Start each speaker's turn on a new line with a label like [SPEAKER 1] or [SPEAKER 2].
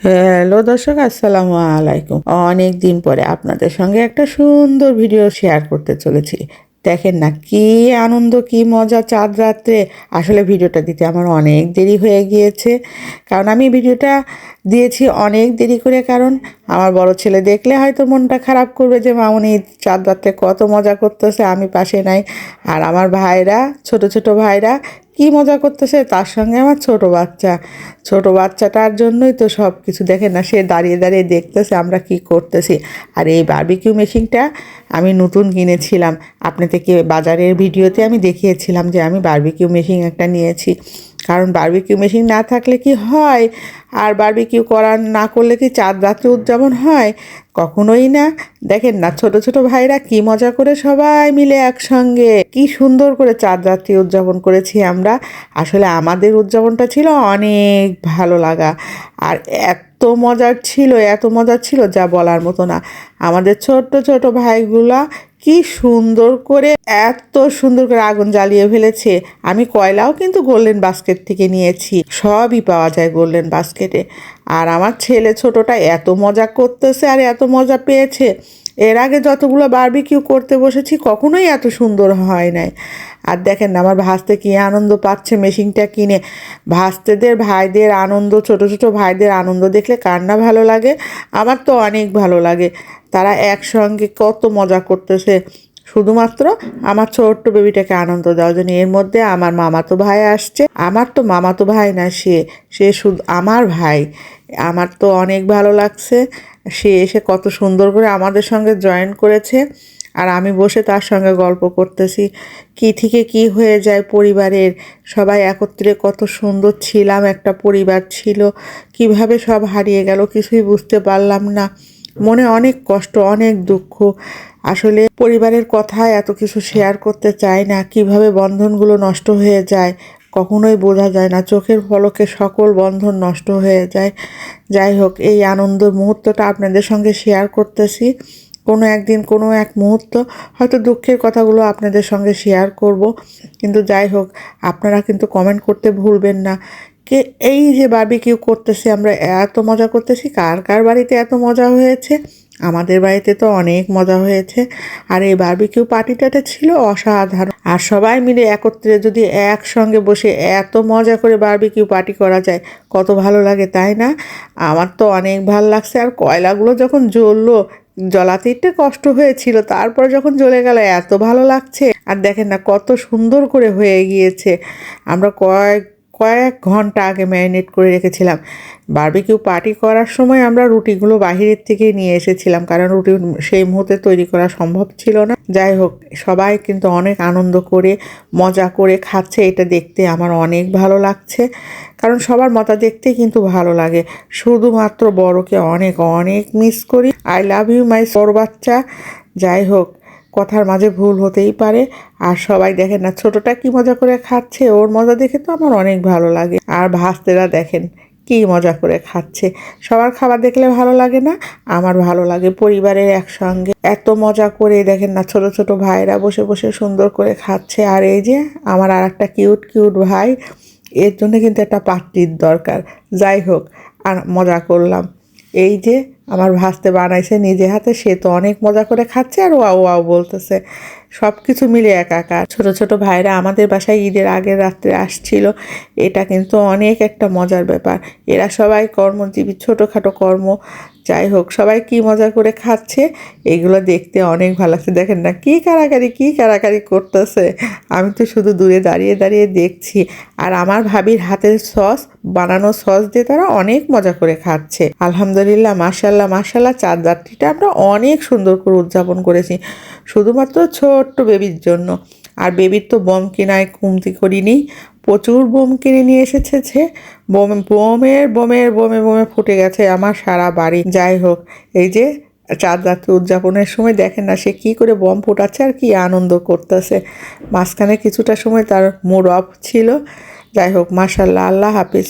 [SPEAKER 1] Hello দর্শক, আসসালামু আলাইকুম। অনেক দিন পরে আপনাদের সঙ্গে একটা সুন্দর ভিডিও শেয়ার করতে চলেছি। দেখেন না কি আনন্দ, কি মজা চাঁদ রাত্রে। আসলে ভিডিওটা দিতে আমার অনেক দেরি হয়ে গিয়েছে, কারণ আমি ভিডিওটা দিয়েছি অনেক দেরি করে। কারণ আমার বড় ছেলে দেখলে হয়তো মনটা খারাপ করবে যে মামুনি চাঁদ রাত্রে কত মজা করতেছে, আমি পাশে নাই। আর আমার ভাইরা, ছোট ছোট ভাইরা কি মজা করতেছে, তার সঙ্গে আমার ছোট বাচ্চাটার জন্যই তো সব কিছু। দেখেন না, সে দাঁড়িয়ে দাঁড়িয়ে দেখতেছে আমরা কি করতেছি। আর এই বারবিকিউ মেশিনটা আমি নতুন কিনেছিলাম। আপনাদেরকে বাজারের ভিডিওতে আমি দেখিয়েছিলাম যে আমি বারবিকিউ মেশিন একটা নিয়েছি। কারণ বারবিকিউ মেশিন না থাকলে কি হয়, আর বারবিকিউ করা না করলে কি চাঁদ রাত্রে উদযাপন হয়? কখনোই না। দেখেন না, ছোট ছোট ভাইরা কি মজা করে সবাই মিলে একসঙ্গে কি সুন্দর করে চাঁদ রাত্রি উদযাপন করেছি আমরা। আসলে আমাদের উদযাপনটা ছিল অনেক ভালো লাগা। আর এত মজার ছিল যা বলার মতো না। আমাদের ছোট্ট ছোট ভাইগুলা কি সুন্দর করে, এত সুন্দর করে আগুন জ্বালিয়ে ফেলেছে। আমি কয়লাও কিন্তু গোল্ডেন বাস্কেট থেকে নিয়েছি, সবই পাওয়া যায় গোল্ডেন বাস্কেটে। আর আমার ছেলে ছোটটা এত মজা করতেছে আর এত মজা পেয়েছে। এর আগে যতগুলো বারবিকিউ করতে বসেছি কখনোই এত সুন্দর হয় নাই। আর দেখেন না, আমার ভাস্তে কি আনন্দ পাচ্ছে মেশিনটা কিনে। ভাস্তেদের ভাইদের আনন্দ, ছোট ছোট ভাইদের আনন্দ দেখলে কার না ভালো লাগে। আমার তো অনেক ভালো লাগে। তারা একসঙ্গে কত মজা করতেছে শুধুমাত্র আমার ছোট্ট বেবিটাকে আনন্দ দেওয়ার জন্য। এর মধ্যে আমার মামাতো ভাই আসছে। আমার তো মামাতো ভাই না, সে সে শুধু আমার ভাই। আমার তো অনেক ভালো লাগছে। সে এসে কত সুন্দর করে আমাদের সঙ্গে জয়েন করেছে। আর আমি বসে তার সঙ্গে গল্প করতেছি। কি থেকে কি হয়ে যায় পরিবারের, সবাই একত্রে কত সুন্দর ছিলাম, একটা পরিবার ছিল, কিভাবে সব হারিয়ে গেল কিছুই বুঝতে পারলাম না। মনে অনেক কষ্ট, অনেক দুঃখ। আসলে পরিবারের কথা এত কিছু শেয়ার করতে চাই না, কিভাবে বন্ধনগুলো নষ্ট হয়ে যায় কখনোই বোঝা যায় না। চোখের পলকে সকল বন্ধন নষ্ট হয়ে যায়। যাই হোক, এই আনন্দ মুহূর্তটা আপনাদের সঙ্গে শেয়ার করতেছি। কোনো একদিন কোনো এক মুহূর্ত হয়তো দুঃখের কথাগুলো আপনাদের সঙ্গে শেয়ার করব। কিন্তু যাই হোক, আপনারা কিন্তু কমেন্ট করতে ভুলবেন না। কে এই যে বারবিকিউ করতেছি আমরা, এত মজা করতেছি, কার কার বাড়িতে এত মজা হয়েছে? আমাদের বাড়িতে তো অনেক মজা হয়েছে। আর এই বারবিকিউ পার্টিটাতে ছিল অসাধারণ। আর সবাই মিলে একত্রে যদি একসঙ্গে বসে এত মজা করে বারবিকিউ পার্টি করা যায়, কত ভালো লাগে, তাই না? আমার তো অনেক ভালো লাগছে। আর কয়লাগুলো যখন জ্বললো, জ্বলাতে একটু কষ্ট হয়েছিল, তারপর যখন জ্বলে গেল এত ভালো লাগছে। আর দেখেন না কত সুন্দর করে হয়ে গিয়েছে। আমরা কয়েক কয়েক ঘন্টা আগে ম্যারিনেট করে রেখেছিলাম। বারবিকিউ পার্টি করার সময় আমরা রুটিগুলো বাহিরের থেকে নিয়ে এসেছিলাম, কারণ রুটি সেই মুহূর্তে তৈরি করা সম্ভব ছিল না। যাই হোক, সবাই কিন্তু অনেক আনন্দ করে মজা করে খাচ্ছে, এটা দেখতে আমার অনেক ভালো লাগছে। কারণ সবার মজা দেখতে কিন্তু ভালো লাগে। শুধুমাত্র বড়কে অনেক অনেক মিস করি। আই লাভ ইউ মাই বড় বাচ্চা। যাই হোক, কথার মাঝে ভুল হতেই পারে। আর সবাই দেখেন না ছোটটা কি মজা করে খাচ্ছে, ওর মজা দেখে তো আমার অনেক ভালো লাগে। আর ভাস্তেরা দেখেন কি মজা করে খাচ্ছে। সবার খাবার দেখলে ভালো লাগে না? আমার ভালো লাগে। পরিবারের একসঙ্গে এত মজা করে দেখেন না, ছোট ছোট ভাইরা বসে বসে সুন্দর করে খাচ্ছে। আর এই যে আমার আর একটা কিউট কিউট ভাই, এর জন্য কিন্তু একটা পাত্রীর দরকার। যাই হোক, আর মজা করলাম। এই যে আমার ভাস্তে বানাইছে নিজে হাতে, সে তো অনেক মজা করে খাচ্ছে আর ওয়াও ওয়াও বলতেছে। সব কিছু মিলে একাকার। ছোট ছোট ভাইরা আমাদের বাসায় ঈদের আগের রাত্রে আসছিল। এটা কিন্তু অনেক একটা মজার ব্যাপার। এরা সবাই কর্মজীবী, ছোটোখাটো কর্ম। যাই হোক, সবাই কি মজা করে খাচ্ছে, এগুলো দেখতে অনেক ভালো লাগছে। দেখেন না কি কারাকারি করতেছে। আমি তো শুধু দূরে দাঁড়িয়ে দাঁড়িয়ে দেখছি। আর আমার ভাবির হাতের সস, বানানো সস দিয়ে তারা অনেক মজা করে খাচ্ছে। আলহামদুলিল্লাহ, মাশাল্লাহ মাশাল্লাহ, চাঁদ রাত্রিটা আমরা অনেক সুন্দর করে উদযাপন করেছি, শুধুমাত্র ছোট্ট বেবির জন্য। আর বেবির তো বোম কেনায় কমতি করিনি, প্রচুর বোম কিনে নিয়ে এসেছে। বোমে ফুটে গেছে আমার সারা বাড়ি। যাই হোক, এই যে চাঁদ রাত্রি উদযাপনের সময় দেখেন না সে কী করে বোম ফুটাচ্ছে আর কি আনন্দ করতেছে। মাঝখানে কিছুটা সময় তার মুড অফ ছিল। যাই হোক, মাশাল্লাহ, আল্লাহ হাফিজ।